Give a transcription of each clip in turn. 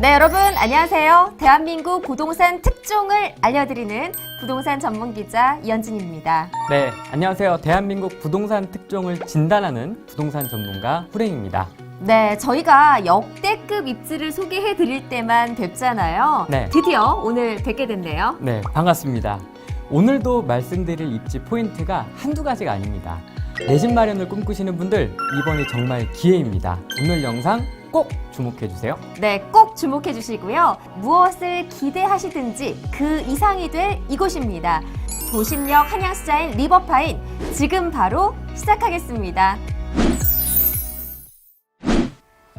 네, 여러분 안녕하세요. 대한민국 부동산 특종을 알려드리는 부동산 전문 기자 이현진입니다. 네, 안녕하세요. 대한민국 부동산 특종을 진단하는 부동산 전문가 후랭입니다. 네, 저희가 역대급 입지를 소개해 드릴 때만 뵙잖아요. 네. 드디어 오늘 뵙게 됐네요. 네, 반갑습니다. 오늘도 말씀드릴 입지 포인트가 한두 가지가 아닙니다. 내 집 마련을 꿈꾸시는 분들, 이번이 정말 기회입니다. 오늘 영상 꼭 주목해 주세요. 네, 꼭 주목해 주시고요. 무엇을 기대하시든지 그 이상이 될 이곳입니다. 도심역 한양스타일 리버파인, 지금 바로 시작하겠습니다.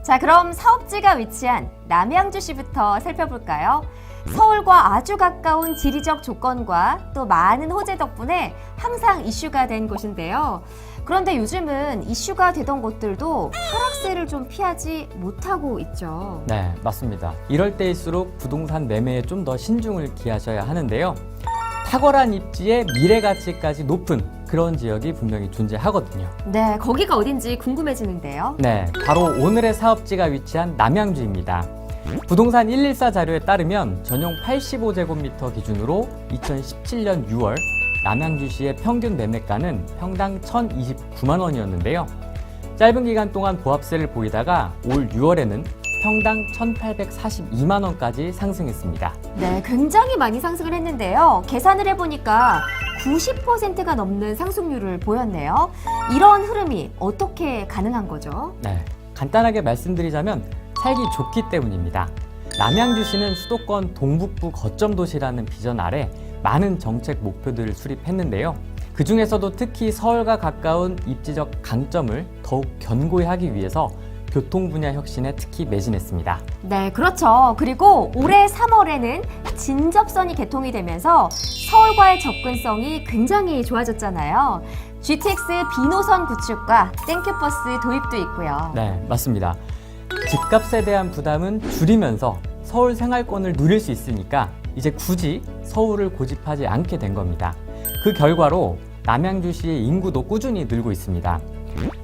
자, 그럼 사업지가 위치한 남양주시부터 살펴볼까요? 서울과 아주 가까운 지리적 조건과 또 많은 호재 덕분에 항상 이슈가 된 곳인데요. 그런데 요즘은 이슈가 되던 곳들도 하락세를 좀 피하지 못하고 있죠. 네, 맞습니다. 이럴 때일수록 부동산 매매에 좀 더 신중을 기하셔야 하는데요. 탁월한 입지에 미래 가치까지 높은 그런 지역이 분명히 존재하거든요. 네, 거기가 어딘지 궁금해지는데요. 네, 바로 오늘의 사업지가 위치한 남양주입니다. 부동산 114 자료에 따르면 전용 85제곱미터 기준으로 2017년 6월 남양주시의 평균 매매가는 평당 1,029만 원이었는데요. 짧은 기간 동안 보합세를 보이다가 올 6월에는 평당 1,842만 원까지 상승했습니다. 네, 굉장히 많이 상승을 했는데요. 계산을 해보니까 90%가 넘는 상승률을 보였네요. 이런 흐름이 어떻게 가능한 거죠? 네, 간단하게 말씀드리자면 살기 좋기 때문입니다. 남양주시는 수도권 동북부 거점 도시라는 비전 아래 많은 정책 목표들을 수립했는데요. 그 중에서도 특히 서울과 가까운 입지적 강점을 더욱 견고히 하기 위해서 교통 분야 혁신에 특히 매진했습니다. 네, 그렇죠. 그리고 올해 3월에는 진접선이 개통이 되면서 서울과의 접근성이 굉장히 좋아졌잖아요. GTX B노선 구축과 땡큐버스 도입도 있고요. 네, 맞습니다. 집값에 대한 부담은 줄이면서 서울 생활권을 누릴 수 있으니까 이제 굳이 서울을 고집하지 않게 된 겁니다. 그 결과로 남양주시의 인구도 꾸준히 늘고 있습니다.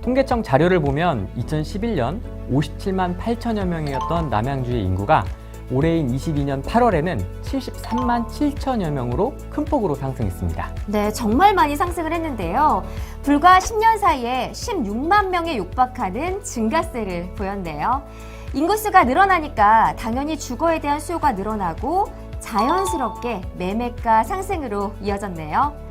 통계청 자료를 보면 2011년 57만 8천여 명이었던 남양주의 인구가 올해인 22년 8월에는 73만 7천여 명으로 큰 폭으로 상승했습니다. 네, 정말 많이 상승을 했는데요. 불과 10년 사이에 16만 명에 육박하는 증가세를 보였네요. 인구수가 늘어나니까 당연히 주거에 대한 수요가 늘어나고 자연스럽게 매매가 상승으로 이어졌네요.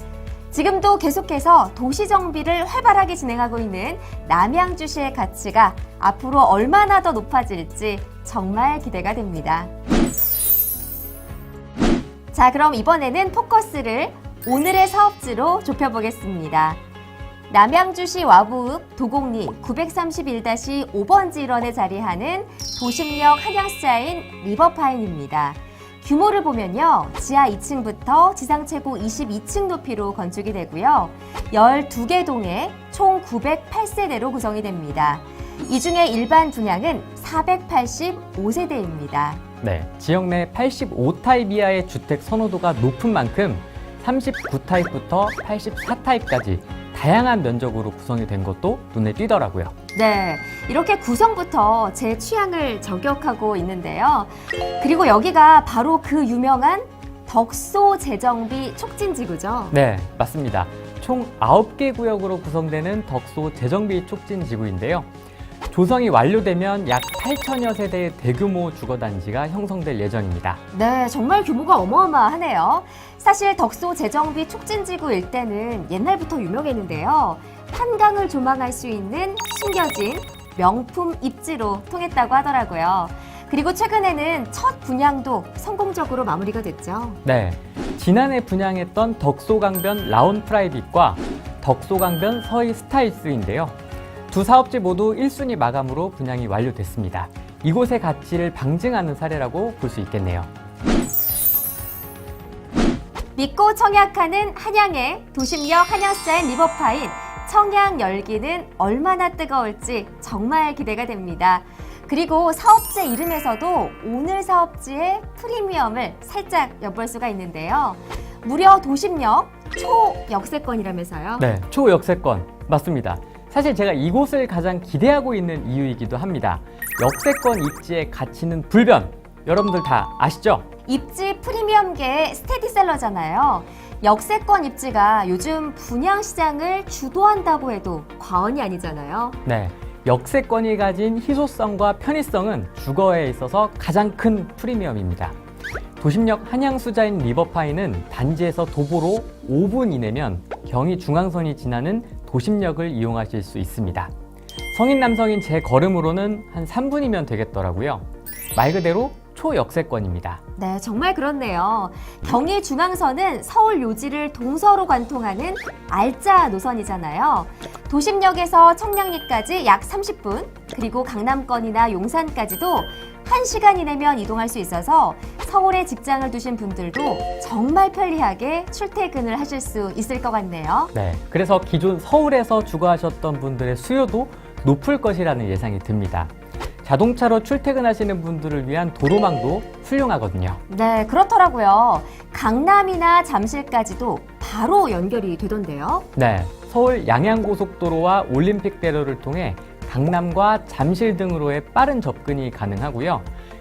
지금도 계속해서 도시 정비를 활발하게 진행하고 있는 남양주시의 가치가 앞으로 얼마나 더 높아질지 정말 기대가 됩니다. 자, 그럼 이번에는 포커스를 오늘의 사업지로 좁혀보겠습니다. 남양주시 와부읍 도곡리 931-5번지 일원에 자리하는 도심역 한양스타인 리버파인입니다. 규모를 보면요, 지하 2층부터 지상 최고 22층 높이로 건축이 되고요. 12개 동에 총 908세대로 구성이 됩니다. 이 중에 일반 분양은 485세대입니다. 네, 지역 내 85타입 이하의 주택 선호도가 높은 만큼 39타입부터 84타입까지 다양한 면적으로 구성이 된 것도 눈에 띄더라고요. 네, 이렇게 구성부터 제 취향을 저격하고 있는데요. 그리고 여기가 바로 그 유명한 덕소 재정비 촉진지구죠. 네, 맞습니다. 총 9개 구역으로 구성되는 덕소 재정비 촉진지구인데요. 조성이 완료되면 약 8천여 세대의 대규모 주거단지가 형성될 예정입니다. 네, 정말 규모가 어마어마하네요. 사실 덕소 재정비 촉진지구 일대는 옛날부터 유명했는데요. 한강을 조망할 수 있는 숨겨진 명품 입지로 통했다고 하더라고요. 그리고 최근에는 첫 분양도 성공적으로 마무리가 됐죠. 네, 지난해 분양했던 덕소강변 라온 프라이빗과 덕소강변 서희 스타일스인데요. 두 사업지 모두 1순위 마감으로 분양이 완료됐습니다. 이곳의 가치를 방증하는 사례라고 볼 수 있겠네요. 믿고 청약하는 한양의 도심역 한양스타일 리버파인, 청약 열기는 얼마나 뜨거울지 정말 기대가 됩니다. 그리고 사업지 이름에서도 오늘 사업지의 프리미엄을 살짝 엿볼 수가 있는데요. 무려 도심역 초역세권이라면서요? 네, 초역세권 맞습니다. 사실 제가 이곳을 가장 기대하고 있는 이유이기도 합니다. 역세권 입지의 가치는 불변, 여러분들 다 아시죠? 입지 프리미엄계의 스테디셀러잖아요. 역세권 입지가 요즘 분양 시장을 주도한다고 해도 과언이 아니잖아요. 네, 역세권이 가진 희소성과 편의성은 주거에 있어서 가장 큰 프리미엄입니다. 도심역 한양수자인 리버파이는 단지에서 도보로 5분 이내면 경의 중앙선이 지나는 도심역을 이용하실 수 있습니다. 성인 남성인 제 걸음으로는 한 3분이면 되겠더라고요. 말 그대로 초역세권입니다. 네, 정말 그렇네요. 경의 중앙선은 서울 요지를 동서로 관통하는 알짜 노선이잖아요. 도심역에서 청량리까지 약 30분, 그리고 강남권이나 용산까지도 1시간 이내면 이동할 수 있어서 서울에 직장을 두신 분들도 정말 편리하게 출퇴근을 하실 수 있을 것 같네요. 네, 그래서 기존 서울에서 주거하셨던 분들의 수요도 높을 것이라는 예상이 듭니다. 자동차로 출퇴근하시는 분들을 위한 도로망도 훌륭하거든요. 네, 그렇더라고요. 강남이나 잠실까지도 바로 연결이 되던데요. 네, 서울 양양고속도로와 올림픽대로를 통해 강남과 잠실 등으로의 빠른 접근이 가능하고요.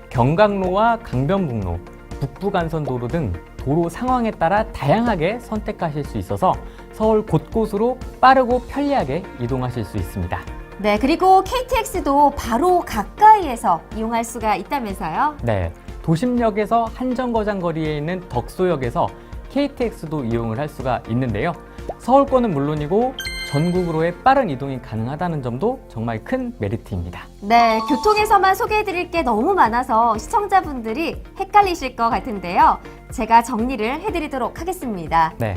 경강로와 강변북로, 북부간선도로 등 도로 상황에 따라 다양하게 선택하실 수 있어서 서울 곳곳으로 빠르고 편리하게 이동하실 수 있습니다. 네, 그리고 KTX도 바로 가까이에서 이용할 수가 있다면서요? 네, 도심역에서 한 정거장 거리에 있는 덕소역에서 KTX도 이용을 할 수가 있는데요. 서울권은 물론이고 전국으로의 빠른 이동이 가능하다는 점도 정말 큰 메리트입니다. 네, 교통에서만 소개해드릴 게 너무 많아서 시청자분들이 헷갈리실 것 같은데요. 제가 정리를 해드리도록 하겠습니다. 네,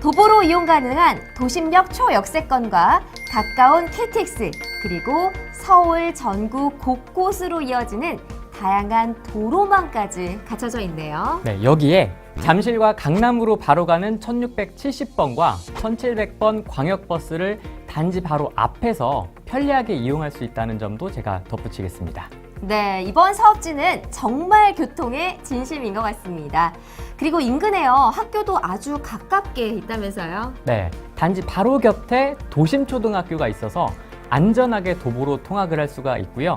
도보로 이용 가능한 도심역 초역세권과 가까운 KTX, 그리고 서울, 전국 곳곳으로 이어지는 다양한 도로망까지 갖춰져 있네요. 네, 여기에 잠실과 강남으로 바로 가는 1670번과 1700번 광역버스를 단지 바로 앞에서 편리하게 이용할 수 있다는 점도 제가 덧붙이겠습니다. 네, 이번 사업지는 정말 교통의 진심인 것 같습니다. 그리고 인근에요, 학교도 아주 가깝게 있다면서요? 네, 단지 바로 곁에 도심초등학교가 있어서 안전하게 도보로 통학을 할 수가 있고요.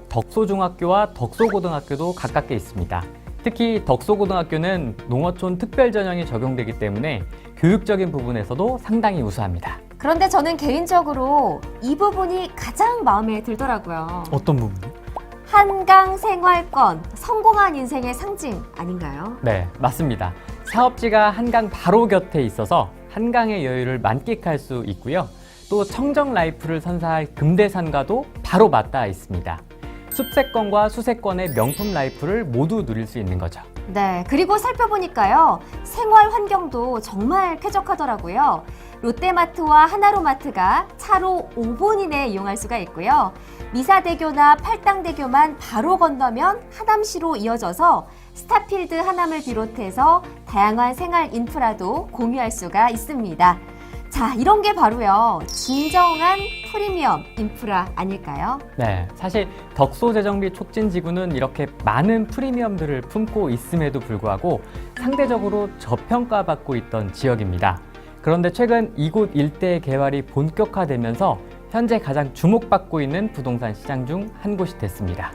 덕소중학교와 덕소고등학교도 가깝게 있습니다. 특히 덕소고등학교는 농어촌 특별전형이 적용되기 때문에 교육적인 부분에서도 상당히 우수합니다. 그런데 저는 개인적으로 이 부분이 가장 마음에 들더라고요. 어떤 부분이요? 한강 생활권, 성공한 인생의 상징 아닌가요? 네, 맞습니다. 사업지가 한강 바로 곁에 있어서 한강의 여유를 만끽할 수 있고요. 또 청정 라이프를 선사할 금대산과도 바로 맞닿아 있습니다. 숲세권과 수세권의 명품 라이프를 모두 누릴 수 있는 거죠. 네, 그리고 살펴보니까요, 생활 환경도 정말 쾌적하더라고요. 롯데마트와 하나로마트가 차로 5분 이내에 이용할 수가 있고요. 미사대교나 팔당대교만 바로 건너면 하남시로 이어져서 스타필드 하남을 비롯해서 다양한 생활 인프라도 공유할 수가 있습니다. 자, 이런 게 바로요, 진정한 프리미엄 인프라 아닐까요? 네, 사실 덕소재정비 촉진지구는 이렇게 많은 프리미엄들을 품고 있음에도 불구하고 상대적으로 저평가받고 있던 지역입니다. 그런데 최근 이곳 일대의 개발이 본격화되면서 현재 가장 주목받고 있는 부동산 시장 중 한 곳이 됐습니다.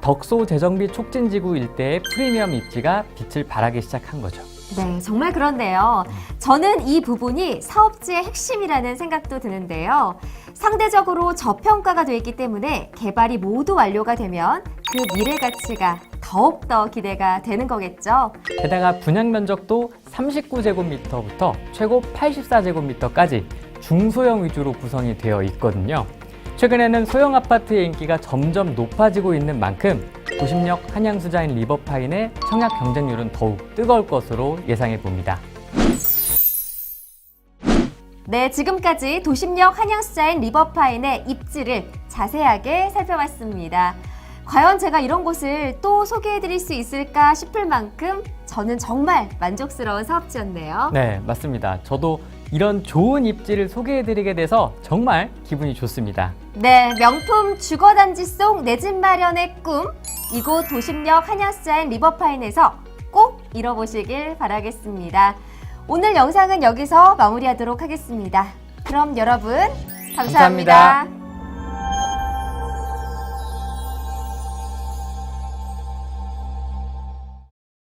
덕소재정비 촉진지구 일대의 프리미엄 입지가 빛을 발하기 시작한 거죠. 네, 정말 그렇네요. 저는 이 부분이 사업지의 핵심이라는 생각도 드는데요. 상대적으로 저평가가 되어 있기 때문에 개발이 모두 완료가 되면 그 미래 가치가 더욱더 기대가 되는 거겠죠. 게다가 분양 면적도 39제곱미터부터 최고 84제곱미터까지 중소형 위주로 구성이 되어 있거든요. 최근에는 소형 아파트의 인기가 점점 높아지고 있는 만큼 도심역 한양수자인 리버파인의 청약 경쟁률은 더욱 뜨거울 것으로 예상해 봅니다. 네, 지금까지 도심역 한양수자인 리버파인의 입지를 자세하게 살펴봤습니다. 과연 제가 이런 곳을 또 소개해드릴 수 있을까 싶을 만큼 저는 정말 만족스러운 사업지였네요. 네, 맞습니다. 저도 이런 좋은 입지를 소개해드리게 돼서 정말 기분이 좋습니다. 네, 명품 주거단지 속 내 집 마련의 꿈, 이곳 도심역 한양수자인 리버파인에서 꼭 이뤄보시길 바라겠습니다. 오늘 영상은 여기서 마무리하도록 하겠습니다. 그럼 여러분, 감사합니다.